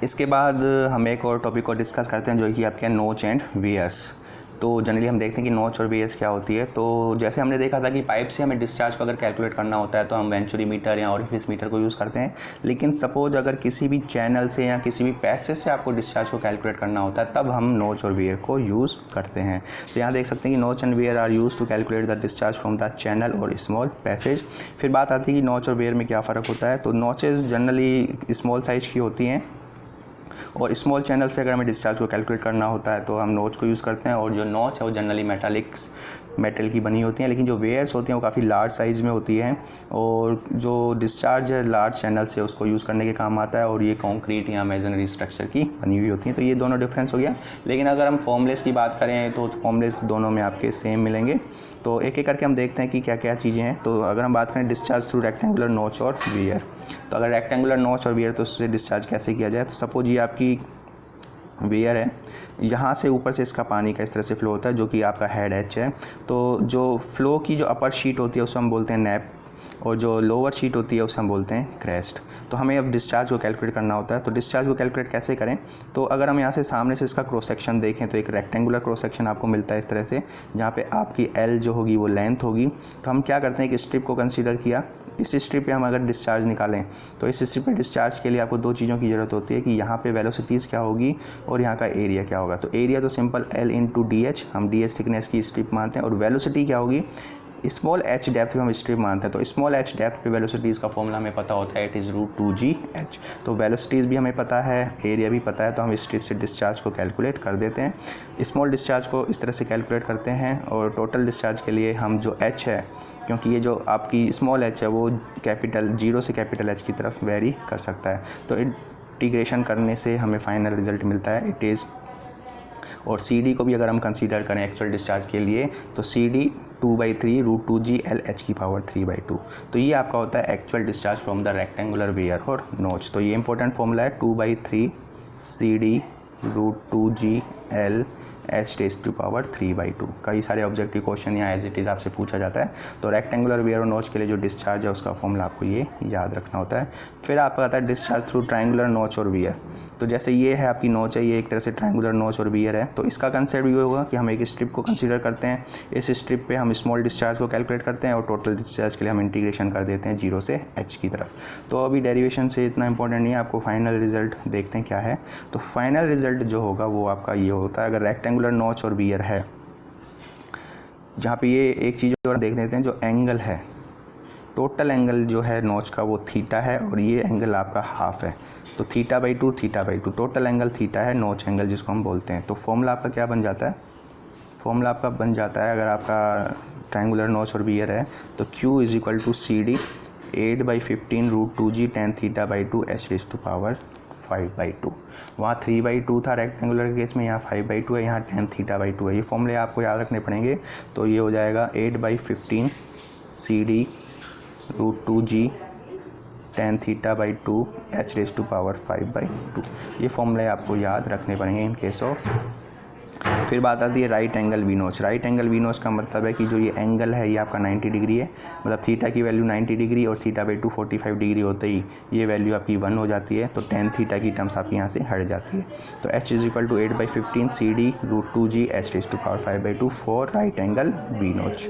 इसके बाद हम एक और टॉपिक को डिस्कस करते हैं जो कि आपके नोच एंड वेयर्स। तो जनरली हम देखते हैं कि नोच और वेयर्स क्या होती है। तो जैसे हमने देखा था कि पाइप से हमें डिस्चार्ज को अगर कैलकुलेट करना होता है तो हम वेंचुरी मीटर या ऑरिफिस मीटर को यूज़ करते हैं। लेकिन सपोज अगर किसी भी चैनल से या किसी भी पैसेज से आपको डिस्चार्ज को कैलकुलेट करना होता है तब हम नोच और वेयर को यूज़ करते हैं। तो यहाँ देख सकते हैं कि notch and weir are use to calculate the discharge from the channel और स्मॉल पैसेज। फिर बात आती है कि नोच और वेयर में क्या फ़र्क होता है। तो नोचेस जनरली स्मॉल साइज की होती हैं और स्मॉल चैनल से अगर हमें डिस्चार्ज को कैलकुलेट करना होता है तो हम नोच को यूज़ करते हैं। और जो नोच है वो जनरली मेटल की बनी होती हैं, लेकिन जो वेयर्स होती हैं वो काफ़ी लार्ज साइज़ में होती हैं और जो डिस्चार्ज है लार्ज चैनल से उसको यूज़ करने के काम आता है और ये कंक्रीट या मेसनरी स्ट्रक्चर की बनी हुई होती हैं। तो ये दोनों डिफरेंस हो गया। लेकिन अगर हम फॉर्मलेस की बात करें तो फॉर्मलेस दोनों में आपके सेम मिलेंगे। तो एक एक करके हम देखते हैं कि क्या क्या चीज़ें हैं। तो अगर हम बात करें डिस्चार्ज थ्रू रेक्टेंगुलर नोच और वियर, तो अगर रेक्टेंगुलर नोच और वियर तो उससे डिस्चार्ज कैसे किया जाए। तो सपोज ये आपकी वेयर है, यहाँ से ऊपर से इसका पानी का इस तरह से फ्लो होता है जो कि आपका हेड एच है। तो जो फ्लो की जो अपर शीट होती है उसे हम बोलते हैं नैप और जो लोअर शीट होती है उसे हम बोलते हैं क्रेस्ट। तो हमें अब डिस्चार्ज को कैलकुलेट करना होता है। तो डिस्चार्ज को कैलकुलेट कैसे करें। तो अगर हम यहाँ से सामने से इसका क्रॉस सेक्शन देखें तो एक रेक्टेंगुलर क्रॉस सेक्शन आपको मिलता है इस तरह से, जहाँ पे आपकी एल जो होगी वो लेंथ होगी। तो हम क्या करते हैं कि स्ट्रिप को कंसीडर किया, इस स्ट्रिप पे हम अगर डिस्चार्ज निकालें तो इस स्ट्रिप पे डिस्चार्ज के लिए आपको दो चीज़ों की ज़रूरत होती है कि यहाँ पे वेलोसिटीज़ क्या होगी और यहाँ का एरिया क्या होगा। तो एरिया तो simple L into D H, हम डी एच थिकनेस की स्ट्रिप मानते हैं, और वेलोसिटी क्या होगी स्मॉल h डेप्थ पे हम स्ट्रिप मानते हैं। तो स्मॉल h डेप्थ पे वेलोसिटीज़ का फॉर्मूला हमें पता होता है, इट इज़ √2gh। तो वेलोसिटीज़ भी हमें पता है, एरिया भी पता है, तो हम स्ट्रिप से डिस्चार्ज को कैलकुलेट कर देते हैं। स्मॉल डिस्चार्ज को इस तरह से कैलकुलेट करते हैं और टोटल डिस्चार्ज के लिए हम जो h है, क्योंकि ये जो आपकी स्मॉल h है वो कैपिटल 0 से कैपिटल H की तरफ वेरी कर सकता है, तो इंटीग्रेशन करने से हमें फाइनल रिजल्ट मिलता है इट इज़। और CD को भी अगर हम कंसीडर करें एक्चुअल डिस्चार्ज के लिए तो CD 2/3 √2gLh की पावर 3/2। तो ये आपका होता है actual discharge from the rectangular weir और नोच। तो ये इंपॉर्टेंट फॉर्मूला है 2/3 CD √2gLh rays to power 3/2। कई सारे ऑब्जेक्टिव क्वेश्चन यहाँ एज इट इज़ आपसे पूछा जाता है। तो रेक्टेंगुलर वेयर और नोच के लिए जो डिस्चार्ज है उसका फॉर्मूला आपको ये याद रखना होता है। फिर आपका आता है डिस्चार्ज थ्रू ट्रायंगुलर नोच और वियर। तो जैसे ये है आपकी नोच है, ये एक तरह से ट्रायंगुलर नोच और वियर है। तो इसका कंसेप्ट ये होगा कि हम एक स्ट्रिप को कंसीडर करते हैं, इस स्ट्रिप पे हम स्मॉल डिस्चार्ज को कैलकुलेट करते हैं और टोटल डिस्चार्ज के लिए हम इंटीग्रेशन कर देते हैं 0 से h की तरफ। तो अभी डेरिवेशन से इतना इंपॉर्टेंट नहीं है, आपको फाइनल रिजल्ट देखते हैं क्या है। तो फाइनल रिजल्ट जो होगा वो आपका ये होता है, अगर रेक्टेंगुलर नोच और वियर है, जहाँ पे ये एक चीज़ और देख लेते हैं, जो एंगल है, टोटल एंगल जो है नोच का वो थीटा है और ये एंगल आपका हाफ है। तो थीटा/2 टोटल एंगल थीटा है, नोच एंगल जिसको हम बोलते हैं। तो फॉर्मूला आपका क्या बन जाता है, फॉर्मूला आपका बन जाता है अगर आपका ट्रायंगुलर नोच और वियर है तो Q = CD 8/15 √2g tan θ/2 h raise to power 5/2। वहाँ 3/2 था रेक्टेंगुलर केस में, यहाँ 5/2 है, यहाँ tan θ/2 है। ये फॉर्मूले आपको याद रखने पड़ेंगे। तो ये हो जाएगा 8/15 CD √2g tan θ/2 h raise to power 5/2। ये फॉर्मूले आपको याद रखने पड़ेंगे इन केस ऑफ। फिर बात आती है राइट एंगल वी नोच। राइट एंगल वी नोच का मतलब है कि जो ये एंगल है ये आपका 90 डिग्री है, मतलब थीटा की वैल्यू 90 डिग्री और θ/2 45 डिग्री होते ही ये वैल्यू आपकी 1 हो जाती है। तो tan थीटा की टर्म्स आपकी यहाँ से हट जाती है। तो h = 8/15 CD √2g h raise to power 5/2 for right angle V notch.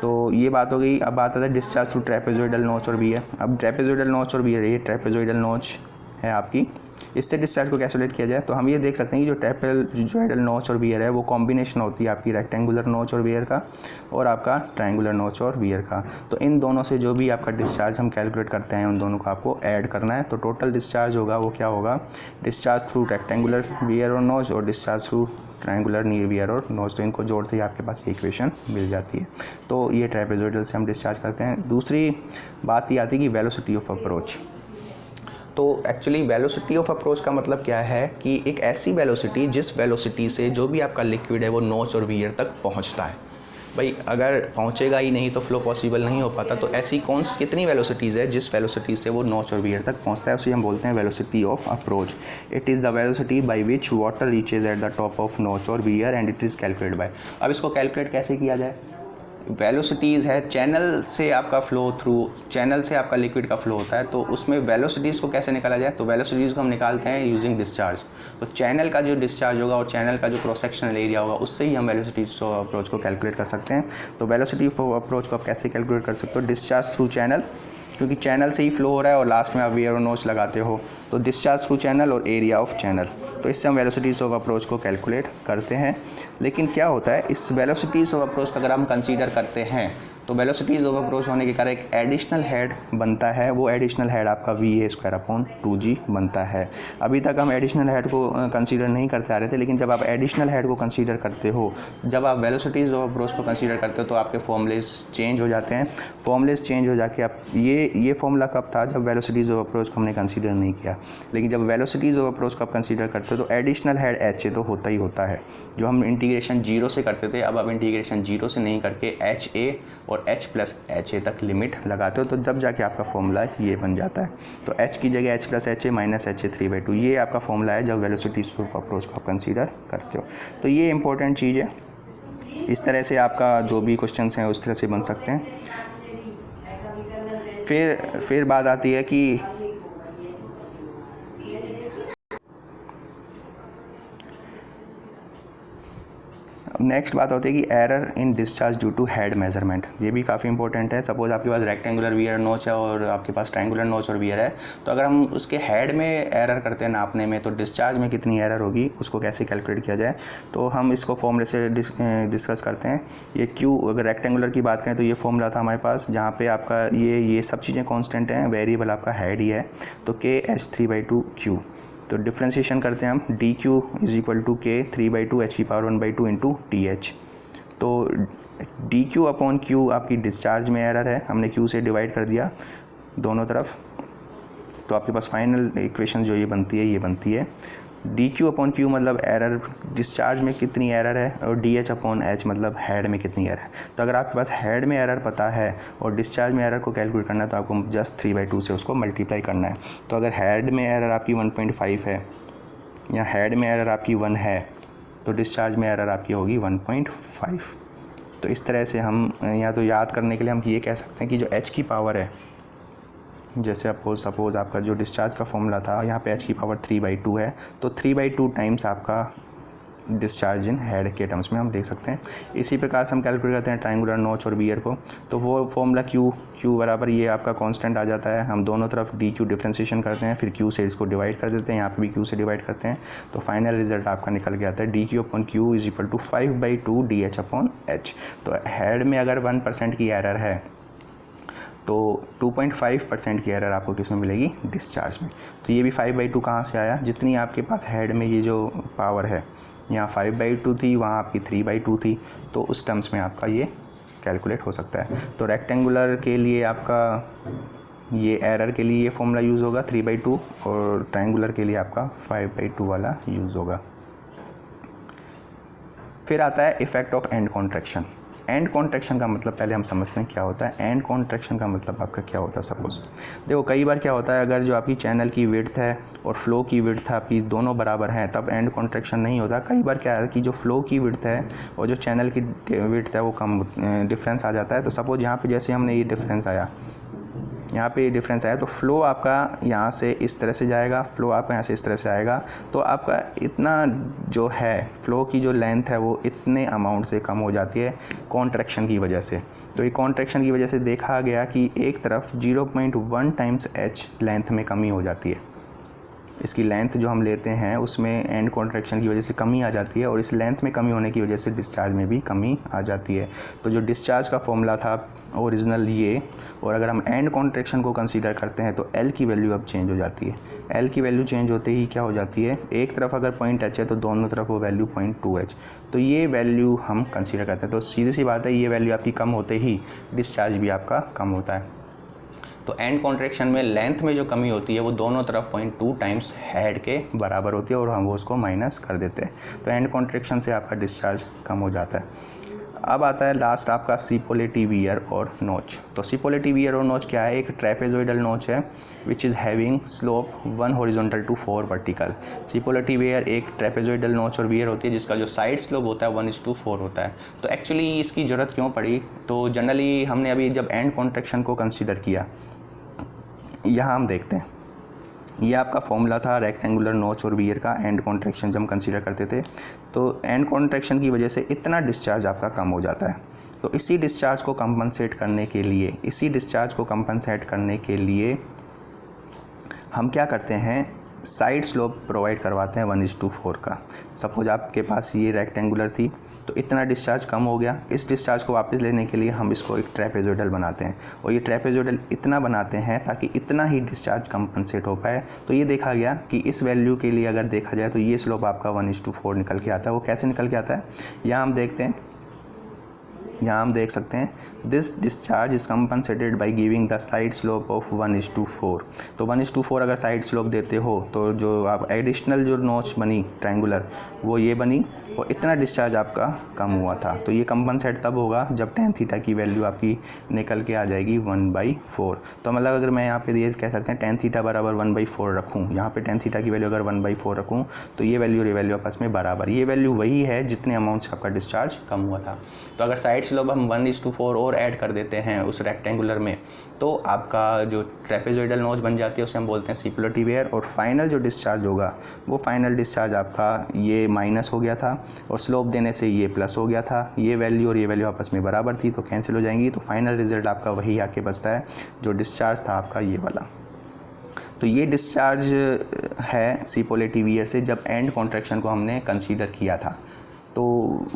तो ये बात हो गई। अब बात आता है डिस्चार्ज थ्रू ट्रेपेजोइडल नोच और वियर। अब ट्रेपेजोइडल नोच और वियर, ये ट्रेपेजोइडल नोच है आपकी, इससे डिस्चार्ज को कैलकुलेट किया जाए। तो हम ये देख सकते हैं कि जो ट्रेपेजोइडल नोच और वियर है वो कॉम्बिनेशन होती है आपकी रेक्टेंगुलर नोच और वियर का और आपका ट्रायंगुलर नोच और वियर का। तो इन दोनों से जो भी आपका डिस्चार्ज हम कैलकुलेट करते हैं उन दोनों को आपको ऐड करना है। तो टोटल डिस्चार्ज होगा वो क्या होगा, डिस्चार्ज थ्रू रेक्टेंगुलर वियर और नोच और डिस्चार्ज थ्रू ट्रायंगुलर वियर और नोच। तो इनको जोड़ते ही आपके पास ये इक्वेशन मिल जाती है। तो ये ट्रेपेजोइडल से हम डिस्चार्ज करते हैं। दूसरी बात ये आती है कि वेलोसिटी ऑफ अप्रोच। तो एक्चुअली वेलोसिटी ऑफ अप्रोच का मतलब क्या है कि एक ऐसी वेलोसिटी जिस वेलोसिटी से जो भी आपका लिक्विड है वो नोच और वियर तक पहुंचता है। भाई अगर पहुंचेगा ही नहीं तो फ्लो पॉसिबल नहीं हो पाता। तो ऐसी कितनी वेलोसिटीज़ है जिस वेलोसिटी से वो नोच और वियर तक पहुंचता है, उसे हम बोलते हैं velocity of approach. It is the velocity by which water reaches at the top of नोच और wear and it is calculated by. अब इसको कैलकुलेट कैसे किया जाए। वेलोसिटीज़ है, चैनल से आपका फ़्लो थ्रू, चैनल से आपका लिक्विड का फ़्लो होता है, तो उसमें वेलोसिटीज़ को कैसे निकाला जाए, तो वेलोसिटीज़ को हम निकालते हैं यूजिंग डिस्चार्ज। तो चैनल का जो डिस्चार्ज होगा और चैनल का जो क्रॉस सेक्शनल एरिया होगा उससे ही हम वेलोसिटीज़ अप्रोच को कैलकुलेट कर सकते हैं। तो वेलोसिटी अप्रोच को आप कैसे कैलकुलेट कर सकते हो, डिस्चार्ज थ्रू चैनल, क्योंकि चैनल से ही फ्लो हो रहा है और लास्ट में आप वियर और नोच लगाते हो, तो डिस्चार्ज थ्रू चैनल और एरिया ऑफ चैनल, तो इससे हम वेलोसिटीज़ ऑफ अप्रोच को कैलकुलेट करते हैं। लेकिन क्या होता है, इस वेलोसिटीज़ ऑफ अप्रोच का अगर हम कंसीडर करते हैं तो वेलोसिटीज़ ऑफ अप्रोच होने के कारण एक एडिशनल हेड बनता है, वो एडिशनल हेड आपका VA² बनता है। अभी तक हम एडिशनल हेड को कंसीडर नहीं करते आ रहे थे, लेकिन जब आप एडिशनल हेड को कंसीडर करते हो, जब आप वेलोसिटीज़ ऑफ अप्रोच को कंसीडर करते हो, तो आपके फॉर्मूलेज चेंज हो जाते हैं। फॉर्मूलेज चेंज हो जाके आप ये फॉर्मूला कब था, जब वेलोसिटीज़ ऑफ अप्रोच को हमने कंसीडर नहीं किया। लेकिन जब वेलोसिटीज़ ऑफ अप्रोच को आप कंसीडर करते हो तो एडिशनल हेड HA तो होता ही होता है, जो हम इंटीग्रेशन 0 से करते थे, अब आप इंटीग्रेशन 0 से नहीं करके HA और H+HA तक लिमिट लगाते हो, तो जब जाके आपका फॉर्मूला ये बन जाता है। तो H की जगह H+HA माइनस HA 3/2, ये आपका फॉर्मूला है जब वेलोसिटीज़ ऑफ अप्रोच को आप कंसीडर करते हो। तो ये इंपॉर्टेंट चीज़ है। इस तरह से आपका जो भी क्वेश्चंस हैं उस तरह से बन सकते हैं। फिर बात आती है कि नेक्स्ट बात होती है कि error in discharge due to head measurement. ये भी काफ़ी इंपॉर्टेंट है। सपोज आपके पास रेक्टेंगुलर वियर नोच है और आपके पास ट्रायंगुलर नोच और वियर है, तो अगर हम उसके हेड में एरर करते हैं नापने में, तो डिस्चार्ज में कितनी एरर होगी उसको कैसे कैलकुलेट किया जाए, तो हम इसको फॉर्मूले से डिस्कस करते हैं। ये क्यू, अगर रेक्टेंगुलर की बात करें तो ये फॉर्मूला था हमारे पास, जहाँ पे आपका ये सब चीज़ें कॉन्स्टेंट हैं, वेरिएबल आपका हेड ही है, तो KH3/2Q। तो डिफ्रेंशिएशन करते हैं हम, DQ = K 3/2 H⁴ into TH। तो DQ/Q आपकी डिस्चार्ज में एरर है, हमने Q से डिवाइड कर दिया दोनों तरफ, तो आपके पास फाइनल इक्वेशन जो ये बनती है DQ/Q मतलब एरर, डिस्चार्ज में कितनी एरर है, और DH/H मतलब हेड में कितनी एरर है। तो अगर आपके पास हेड में एरर पता है और डिस्चार्ज में एरर को कैलकुलेट करना है, तो आपको जस्ट 3/2 से उसको मल्टीप्लाई करना है। तो अगर हेड में एरर आपकी 1.5 है या हेड में एरर आपकी 1 है, तो डिस्चार्ज में एरर आपकी होगी 1.5। तो इस तरह से हम या तो याद करने के लिए हम ये कह सकते हैं कि जो H की पावर है, जैसे सपोज आपका जो डिस्चार्ज का फॉर्मूला था, यहाँ पे H⁴ 3/2 है, तो 3/2 टाइम्स आपका डिस्चार्ज इन हेड के टर्म्स में हम देख सकते हैं। इसी प्रकार से हम कैलकुलेट करते हैं ट्रायंगुलर नोच और वियर को, तो वो फॉर्मूला Q बराबर ये आपका कांस्टेंट आ जाता है। हम दोनों तरफ DQ डिफ्रेंशिएशन करते हैं, फिर Q से इसको डिवाइड कर देते हैं, यहाँ पे भी Q से डिवाइड करते हैं, तो फाइनल रिजल्ट आपका निकल के आता है DQ/Q = 5/2 DH/H। तो हेड में अगर 1% की एरर है, तो 2.5% की एरर आपको किस में मिलेगी, डिस्चार्ज में। तो ये भी 5/2 कहाँ से आया, जितनी आपके पास हेड में ये जो पावर है, यहाँ 5/2 थी, वहाँ आपकी 3/2 थी, तो उस टर्म्स में आपका ये कैलकुलेट हो सकता है। तो रेक्टेंगुलर के लिए आपका ये एरर के लिए ये फॉर्मूला यूज़ होगा 3/2, और ट्रायंगुलर के लिए आपका 5/2 वाला यूज़ होगा। फिर आता है effect of and contraction. And contraction का मतलब पहले हम समझते हैं क्या होता है। एंड कॉन्ट्रैक्शन का मतलब आपका क्या होता है। सपोज देखो, कई बार क्या होता है, अगर जो आपकी चैनल की विड्थ है और फ्लो की विड्थ आपकी दोनों बराबर हैं, तब एंड कॉन्ट्रैक्शन नहीं होता। कई बार क्या है कि जो फ्लो की विड्थ है और जो चैनल की विड्थ है वो कम डिफरेंस आ जाता है। तो सपोज यहाँ पे जैसे हमने ये डिफरेंस आया, यहाँ पे डिफरेंस आया, तो फ्लो आपका यहाँ से इस तरह से जाएगा, फ्लो आपका यहाँ से इस तरह से आएगा, तो आपका इतना जो है फ्लो की जो लेंथ है वो इतने अमाउंट से कम हो जाती है कॉन्ट्रैक्शन की वजह से। तो ये कॉन्ट्रैक्शन की वजह से देखा गया कि एक तरफ 0.1 टाइम्स H लेंथ में कमी हो जाती है। इसकी लेंथ जो हम लेते हैं उसमें एंड कॉन्ट्रैक्शन की वजह से कमी आ जाती है, और इस लेंथ में कमी होने की वजह से डिस्चार्ज में भी कमी आ जाती है। तो जो डिस्चार्ज का फॉर्मूला था ओरिजिनल ये, और अगर हम एंड कॉन्ट्रैक्शन को कंसीडर करते हैं तो L की वैल्यू अब चेंज हो जाती है। L की वैल्यू चेंज होते ही क्या हो जाती है, एक तरफ अगर पॉइंट H है तो दोनों तरफ वो वैल्यू 0.2H, तो ये वैल्यू हम कंसीडर करते हैं। तो सीधी सी बात है, ये वैल्यू आपकी कम होते ही डिस्चार्ज भी आपका कम होता है। तो एंड कॉन्ट्रैक्शन में लेंथ में जो कमी होती है वो दोनों तरफ 0.2 टाइम्स हेड के बराबर होती है, और हम वो उसको माइनस कर देते हैं। तो एंड कॉन्ट्रैक्शन से आपका डिस्चार्ज कम हो जाता है। अब आता है लास्ट आपका सिपोलेटी वियर और नोच। तो सिपोलेटी वियर और नोच क्या है? एक ट्रेपेजोइडल नोच है which is having slope 1 horizontal to 4 vertical. Cipolletti weir एक ट्रेपेजोइडल नोच और वियर होती है जिसका जो साइड स्लोप होता है 1:4 होता है। तो एक्चुअली इसकी ज़रूरत क्यों पड़ी? तो जनरली हमने अभी जब एंड कॉन्ट्रैक्शन को कंसिडर किया, यहाँ हम देखते हैं, ये आपका फॉर्मूला था रेक्टेंगुलर नोच और वियर का एंड कॉन्ट्रैक्शन जब हम कंसीडर करते थे। तो एंड कॉन्ट्रैक्शन की वजह से इतना डिस्चार्ज आपका कम हो जाता है। तो इसी डिस्चार्ज को कंपनसेट करने के लिए हम क्या करते हैं, साइड स्लोप प्रोवाइड करवाते हैं 1:4 का। सपोज आपके पास ये रेक्टेंगुलर थी तो इतना डिस्चार्ज कम हो गया, इस डिस्चार्ज को वापस लेने के लिए हम इसको एक ट्रेपेजोइडल बनाते हैं और ये ट्रेपेजोइडल इतना बनाते हैं ताकि इतना ही डिस्चार्ज कंपनसेट हो पाए। तो ये देखा गया कि इस वैल्यू के लिए अगर देखा जाए तो ये स्लोप आपका 1:4 निकल के आता है। वो कैसे निकल के आता है, यहाँ हम देखते हैं, यहाँ हम देख सकते हैं this discharge is compensated by giving the side slope of 1:4। तो 1:4 अगर साइड स्लोप देते हो तो जो आप एडिशनल जो नोच बनी ट्रायंगुलर वो ये बनी और इतना डिस्चार्ज आपका कम हुआ था। तो ये कंपनसेट तब होगा जब tan थीटा की वैल्यू आपकी निकल के आ जाएगी 1/4। तो मतलब अगर मैं यहाँ पे ये कह सकते हैं tan थीटा बराबर 1/4 रखूँ, यहाँ पे tan थीटा की वैल्यू अगर 1/4 रखूँ तो ये वैल्यू और ये वैल्यू आपस में बराबर, ये वैल्यू वही है जितने अमाउंट से आपका डिस्चार्ज कम हुआ था। तो अगर साइड स्लोप हम 1:4 और ऐड कर देते हैं उस रेक्टेंगुलर में तो आपका जो ट्रेपेजोइडल नोच बन जाती है उसे हम बोलते हैं सिपोलेटी वियर। और फाइनल जो डिस्चार्ज होगा वो फाइनल डिस्चार्ज आपका ये माइनस हो गया था और स्लोप देने से ये प्लस हो गया था। ये वैल्यू और ये वैल्यू आपस में बराबर थी तो कैंसिल हो जाएंगी। तो फाइनल रिजल्ट आपका वही आके बचता है जो डिस्चार्ज था आपका ये वाला। तो ये डिस्चार्ज है सिपोलेटी वियर से जब एंड कॉन्ट्रैक्शन को हमने कंसीडर किया था। तो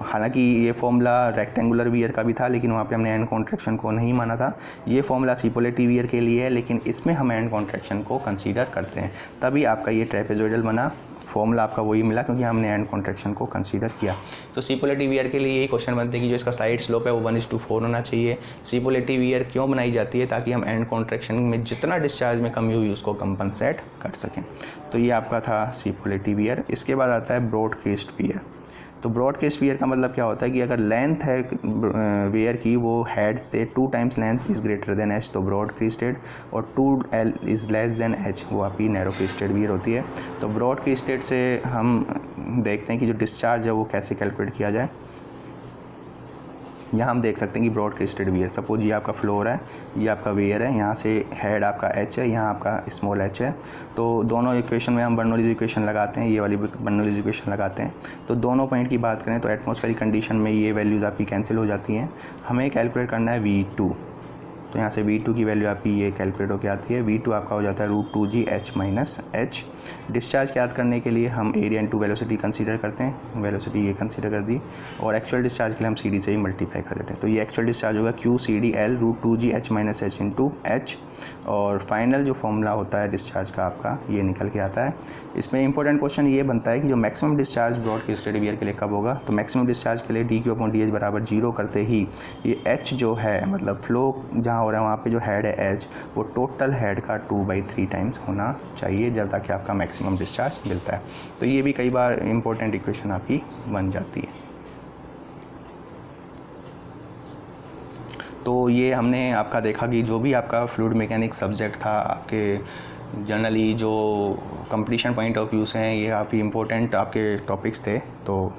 हालांकि ये फॉर्मूला रेक्टेंगुलर वियर का भी था लेकिन वहाँ पे हमने एंड कॉन्ट्रैक्शन को नहीं माना था। ये फॉर्मूला सिपोलेटी वियर के लिए है लेकिन इसमें हम एंड कॉन्ट्रैक्शन को कंसीडर करते हैं, तभी आपका ये ट्रेपेजोइडल बना। फॉर्मूला आपका वही मिला क्योंकि हमने एंड कॉन्ट्रैक्शन को कंसीडर किया। तो सिपोलेटी वियर के लिए यही क्वेश्चन बनते हैं कि जो इसका साइड स्लोप है वो 1:4 होना चाहिए। सिपोलेटी वियर क्यों बनाई जाती है? ताकि हम एंड कॉन्ट्रैक्शन में जितना डिस्चार्ज में कमी हुई उसको कंपनसेट कर सकें। तो ये आपका था सिपोलेटी वियर। इसके बाद आता है ब्रॉड क्रीस्ड वियर। तो ब्रॉड क्रीस्ड वियर का मतलब क्या होता है कि अगर लेंथ है वियर की वो हेड से 2 times length is greater than H तो ब्रॉड क्रीस्टेड, और 2L is less than H वो आपकी नैरो क्रीस्टेड वियर होती है। तो ब्रॉड क्रीस्टेड से हम देखते हैं कि जो डिस्चार्ज है वो कैसे कैलकुलेट किया जाए। यहाँ हम देख सकते हैं कि ब्रॉड क्रीस्टेड वियर, सपोज ये आपका फ्लोर है, ये आपका वियर है, यहाँ से हेड आपका एच है, यहाँ आपका स्मॉल एच है। तो दोनों इक्वेशन में हम बर्नौलीज इक्वेशन लगाते हैं, ये वाली बर्नौलीज इक्वेशन लगाते हैं। तो दोनों पॉइंट की बात करें तो एटमॉस्फेरिक कंडीशन में ये वैल्यूज़ आपकी कैंसिल हो जाती हैं। हमें कैलकुलेट करना है V2। तो यहाँ से V2 की वैल्यू आपकी ये कैलकुलेट होकर आती है। V2 आपका हो जाता है √2G H minus H। Discharge याद करने के लिए हम एरिया इंटू वेलोसिटी कंसीडर करते हैं, वेलोसिटी ये कंसीडर कर दी, और एक्चुअल डिस्चार्ज के लिए हम CD से ही मल्टीप्लाई कर देते हैं। तो ये एक्चुअल डिस्चार्ज होगा QCDL √2G H minus H into H। और फाइनल जो फॉर्मूला होता है डिस्चार्ज का आपका ये निकल के आता है। इसमें इंपॉर्टेंट क्वेश्चन ये बनता है कि जो मैक्सिमम डिस्चार्ज ब्रॉड क्रीस्टेड वियर के लिए कब होगा? तो मैक्सिमम डिस्चार्ज के लिए dQ/dH बराबर 0 करते ही ये H जो है मतलब फ्लो जहाँ हो रहा है वहाँ पे जो हेड है H वो टोटल हेड का 2/3 टाइम्स होना चाहिए जब ताकि आपका मैक्सिमम डिस्चार्ज मिलता है। तो ये भी कई बार इंपॉर्टेंट इक्वेशन आपकी बन जाती है। तो ये हमने आपका देखा कि जो भी आपका फ्लूइड मैकेनिक्स सब्जेक्ट था आपके जनरली जो कंपटीशन पॉइंट ऑफ व्यू से हैं ये काफ़ी इंपॉर्टेंट आपके टॉपिक्स थे। तो